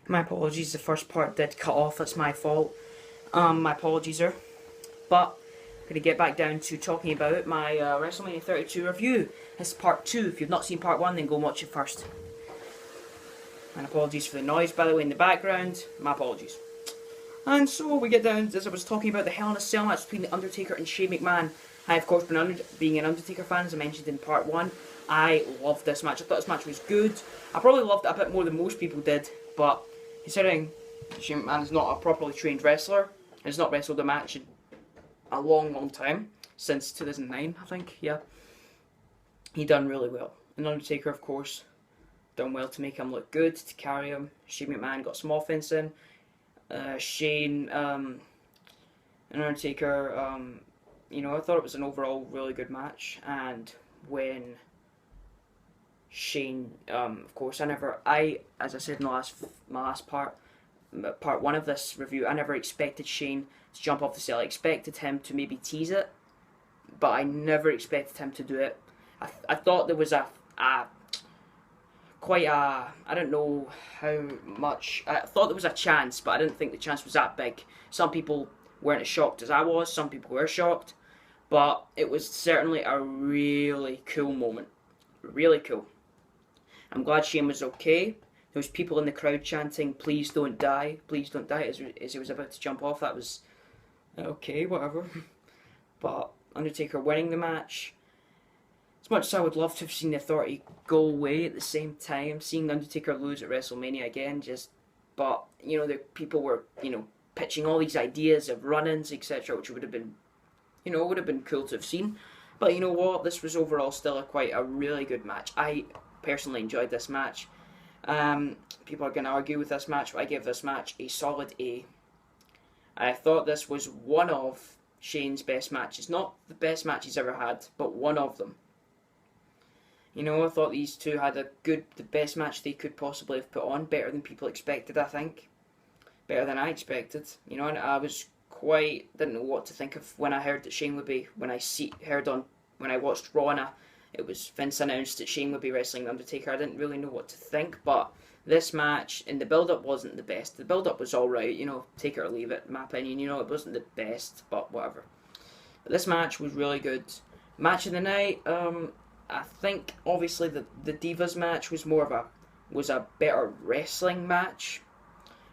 My apologies, the first part did cut off, that's my fault. My apologies there. But, I'm going to get back down to talking about my WrestleMania 32 review. This is part 2. If you've not seen part 1, then go and watch it first. And apologies for the noise, by the way, in the background. My apologies. And so we get down, as I was talking about, the Hell in a Cell match between The Undertaker and Shane McMahon. I, of course, being an Undertaker fan, as I mentioned in part 1, I loved this match. I thought this match was good. I probably loved it a bit more than most people did, but considering Shane McMahon is not a properly trained wrestler, has not wrestled a match in a long time, since 2009, I think, yeah, he done really well. And Undertaker, of course, done well to make him look good, to carry him. Shane McMahon got some offense in. Shane and Undertaker, you know, I thought it was an overall really good match. And when Shane, of course, as I said in my last part 1 of this review, I never expected Shane to jump off the cell. I expected him to maybe tease it, but I never expected him to do it. I thought there was I don't know how much, I thought there was a chance, but I didn't think the chance was that big. Some people weren't as shocked as I was, some people were shocked, but it was certainly a really cool moment. Really cool. I'm glad Shane was okay. There was people in the crowd chanting, "Please don't die, please don't die," as he was about to jump off. That was okay, whatever. But Undertaker winning the match. As much as I would love to have seen the Authority go away, at the same time, seeing the Undertaker lose at WrestleMania again, but, you know, the people were, you know, pitching all these ideas of run-ins, etc., which would have been, you know, would have been cool to have seen. But you know what, this was overall still quite a really good match. I personally enjoyed this match. People are going to argue with this match, but I give this match a solid A. I thought this was one of Shane's best matches. Not the best match he's ever had, but one of them. You know, I thought these two had the best match they could possibly have put on. Better than people expected, I think. Better than I expected. You know, and I was didn't know what to think of when I heard that Shane would be, when I watched Raw and it was Vince announced that Shane would be wrestling The Undertaker. I didn't really know what to think, but this match, in the build-up, wasn't the best. The build-up was alright, you know, take it or leave it, in my opinion. You know, it wasn't the best, but whatever. But this match was really good. Match of the night, I think, obviously, the Divas match was was a better wrestling match.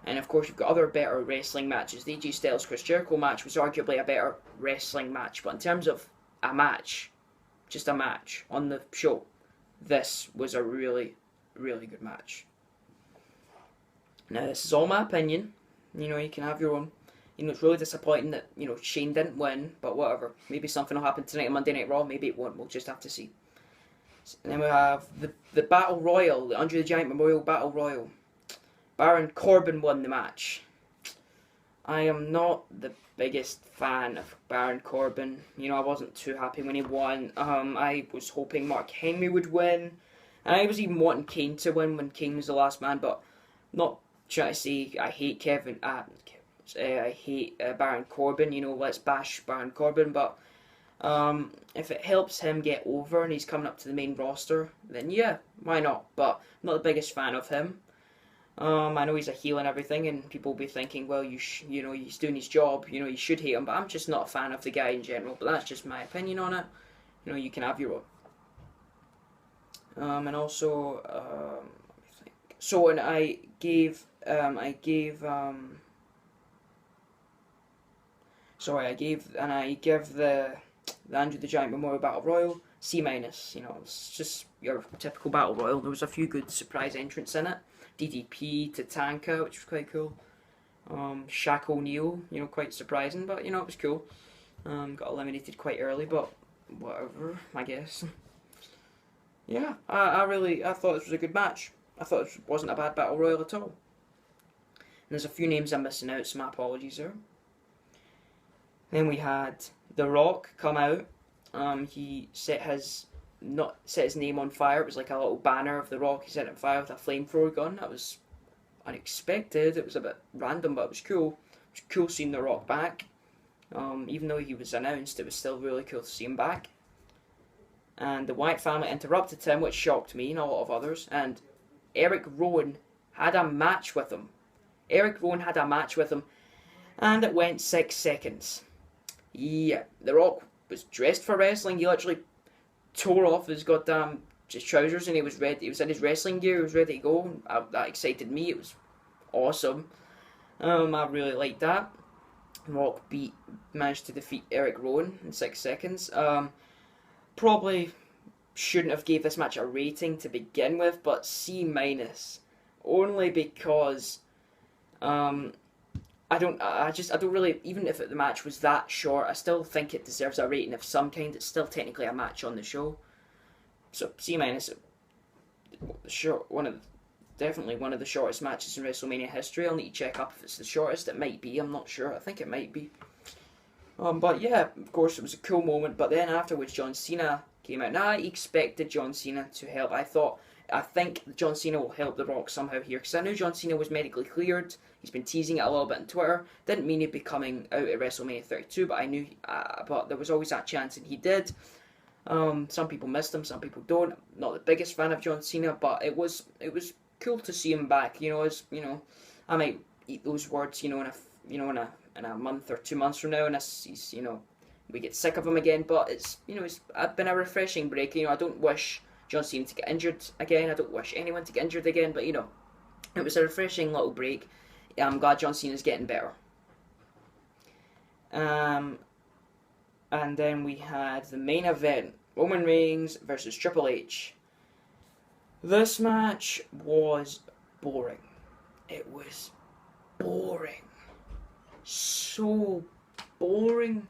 And, of course, you've got other better wrestling matches. The AJ Styles Chris Jericho match was arguably a better wrestling match. But in terms of a match, just a match on the show, this was a really, really good match. Now, this is all my opinion. You know, you can have your own. You know, it's really disappointing that, you know, Shane didn't win, but whatever. Maybe something will happen tonight on Monday Night Raw. Maybe it won't. We'll just have to see. And then we have the Battle Royal, the Andre the Giant Memorial Battle Royal. Baron Corbin won the match. I am not the biggest fan of Baron Corbin. You know, I wasn't too happy when he won. I was hoping Mark Henry would win. And I was even wanting Kane to win when Kane was the last man, but not trying to say I hate I hate Baron Corbin. You know, let's bash Baron Corbin, but if it helps him get over and he's coming up to the main roster, then yeah, why not? But I'm not the biggest fan of him. I know he's a heel and everything, and people will be thinking, well, you know, he's doing his job, you know, you should hate him, but I'm just not a fan of the guy in general, but that's just my opinion on it. You know, you can have your own. And also, let me think. So, and I gave the Andre the Giant Memorial Battle Royal C-. You know, it's just your typical Battle Royal. There was a few good surprise entrants in it. DDP, Tatanka, which was quite cool. Shaq O'Neal, you know, quite surprising, but, you know, it was cool. Got eliminated quite early, but whatever, I guess. Yeah, I thought this was a good match. I thought it wasn't a bad Battle Royal at all. And there's a few names I'm missing out, so my apologies there. Then we had The Rock come out. He set his name on fire. It was like a little banner of The Rock. He set it on fire with a flamethrower gun. That was unexpected. It was a bit random, but it was cool. It was cool seeing The Rock back. Even though he was announced, it was still really cool to see him back. And the Wyatt family interrupted him, which shocked me and a lot of others. And Eric Rowan had a match with him. Eric Rowan had a match with him, and it went 6 seconds. Yeah, The Rock was dressed for wrestling. He literally tore off his goddamn just trousers and he was ready. He was in his wrestling gear. He was ready to go. That excited me. It was awesome. I really liked that. Rock managed to defeat Eric Rowan in 6 seconds. Probably shouldn't have gave this match a rating to begin with, but C minus, only because I don't really, even if the match was that short, I still think it deserves a rating of some kind. It's still technically a match on the show, so C minus. Definitely one of the shortest matches in WrestleMania history. I'll need to check up if it's the shortest. It might be. I'm not sure. I think it might be. But yeah, of course, it was a cool moment. But then afterwards, John Cena came out. Now I expected John Cena to help. I think John Cena will help The Rock somehow here, because I knew John Cena was medically cleared. He's been teasing it a little bit on Twitter. Didn't mean he'd be coming out at WrestleMania 32, but I knew. But there was always that chance, and he did. Some people missed him, some people don't. Not the biggest fan of John Cena, but it was cool to see him back. I might eat those words, in a month or 2 months from now, and he's, we get sick of him again. But it's been a refreshing break. I don't wish John Cena to get injured again. I don't wish anyone to get injured again. But it was a refreshing little break. I'm glad John Cena's getting better. And then we had the main event: Roman Reigns versus Triple H. This match was boring. It was boring. So boring.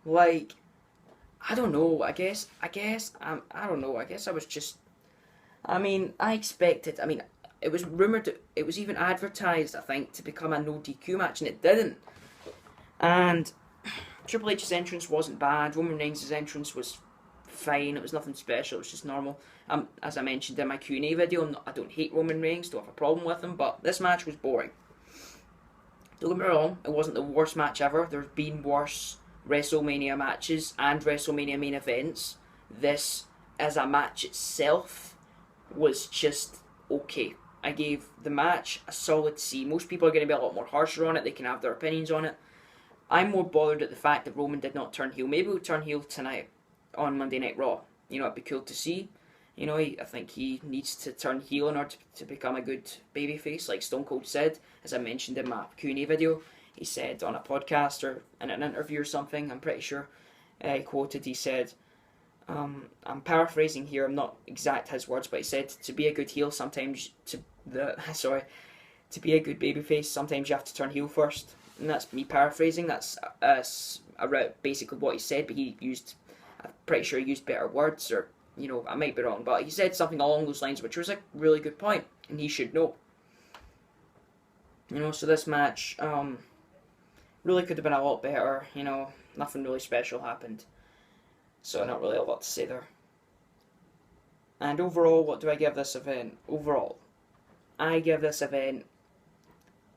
Like, I don't know. I guess I don't know. I guess I was just. I expected. It was rumored. It was even advertised, I think, to become a no DQ match, and it didn't. And Triple H's entrance wasn't bad. Roman Reigns' entrance was fine. It was nothing special. It was just normal. As I mentioned in my Q&A video, I don't hate Roman Reigns. Don't have a problem with him. But this match was boring. Don't get me wrong. It wasn't the worst match ever. There's been worse WrestleMania matches and WrestleMania main events. This, as a match itself, was just okay. I gave the match a solid C. Most people are going to be a lot more harsher on it. They can have their opinions on it. I'm more bothered at the fact that Roman did not turn heel. Maybe he'll turn heel tonight on Monday Night Raw. It'd be cool to see. I think he needs to turn heel in order to become a good babyface, like Stone Cold said, as I mentioned in my Q&A video. He said on a podcast or in an interview or something, I'm pretty sure, he said, I'm paraphrasing here, I'm not exact his words, but he said, to be a good heel, sometimes, to be a good babyface, sometimes you have to turn heel first. And that's me paraphrasing, that's basically what he said, but I'm pretty sure he used better words, or, I might be wrong, but he said something along those lines, which was a really good point, and he should know. So this match, really could have been a lot better, nothing really special happened. So not really a lot to say there. And overall, what do I give this event? Overall, I give this event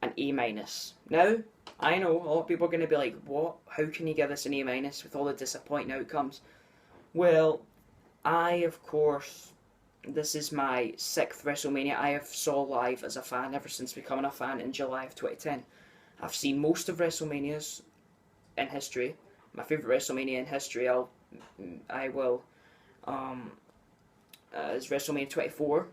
an A minus. Now, I know a lot of people are going to be like, what? How can you give this an A minus with all the disappointing outcomes? Well, of course, this is my 6th WrestleMania I have saw live as a fan ever since becoming a fan in July of 2010. I've seen most of WrestleManias in history. My favourite WrestleMania in history is WrestleMania 24.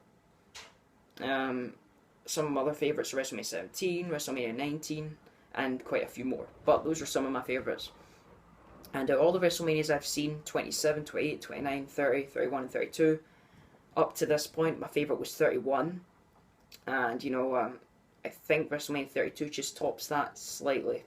Some of my other favourites are WrestleMania 17, WrestleMania 19, and quite a few more. But those are some of my favourites. And all the WrestleManias I've seen, 27, 28, 29, 30, 31, and 32, up to this point, my favourite was 31. And, I think WrestleMania 32 just tops that slightly.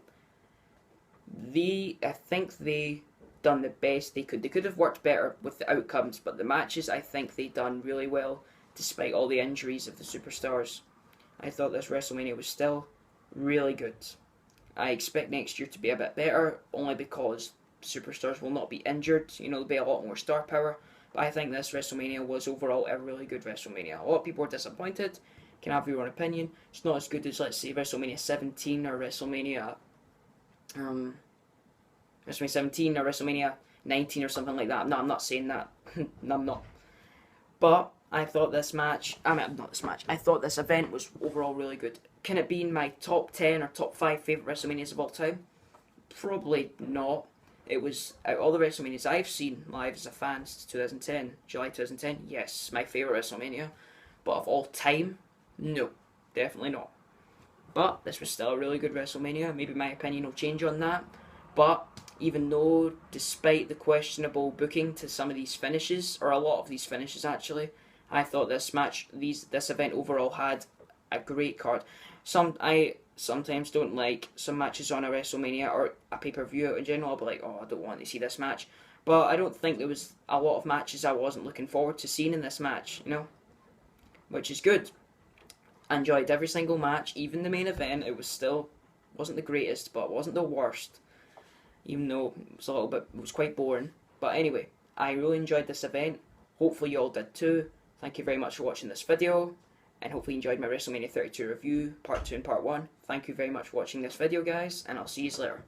I think they done the best they could. They could have worked better with the outcomes, but the matches, I think they done really well, despite all the injuries of the superstars. I thought this WrestleMania was still really good. I expect next year to be a bit better, only because superstars will not be injured. There'll be a lot more star power. But I think this WrestleMania was overall a really good WrestleMania. A lot of people were disappointed. Can have your own opinion. It's not as good as, let's say, WrestleMania 17 or WrestleMania 17 or WrestleMania 19 or something like that. No, I'm not saying that. No, I'm not. But I thought this match, I mean, not this match, I thought this event was overall really good. Can it be in my top 10 or top 5 favourite WrestleManias of all time? Probably not. It was, out of all the WrestleManias I've seen live as a fan since 2010, July 2010, yes, my favourite WrestleMania. But of all time, no, definitely not. But this was still a really good WrestleMania. Maybe my opinion will change on that. But even though, despite the questionable booking to some of these finishes, or a lot of these finishes actually, I thought this this event overall had a great card. I sometimes don't like some matches on a WrestleMania or a pay-per-view in general. I'll be like, oh, I don't want to see this match. But I don't think there was a lot of matches I wasn't looking forward to seeing in this match, you know? Which is good. I enjoyed every single match, even the main event. It was still, wasn't the greatest, but it wasn't the worst. Even though it was it was quite boring. But anyway, I really enjoyed this event. Hopefully you all did too. Thank you very much for watching this video. And hopefully you enjoyed my WrestleMania 32 review, part 2 and part 1. Thank you very much for watching this video, guys. And I'll see you later.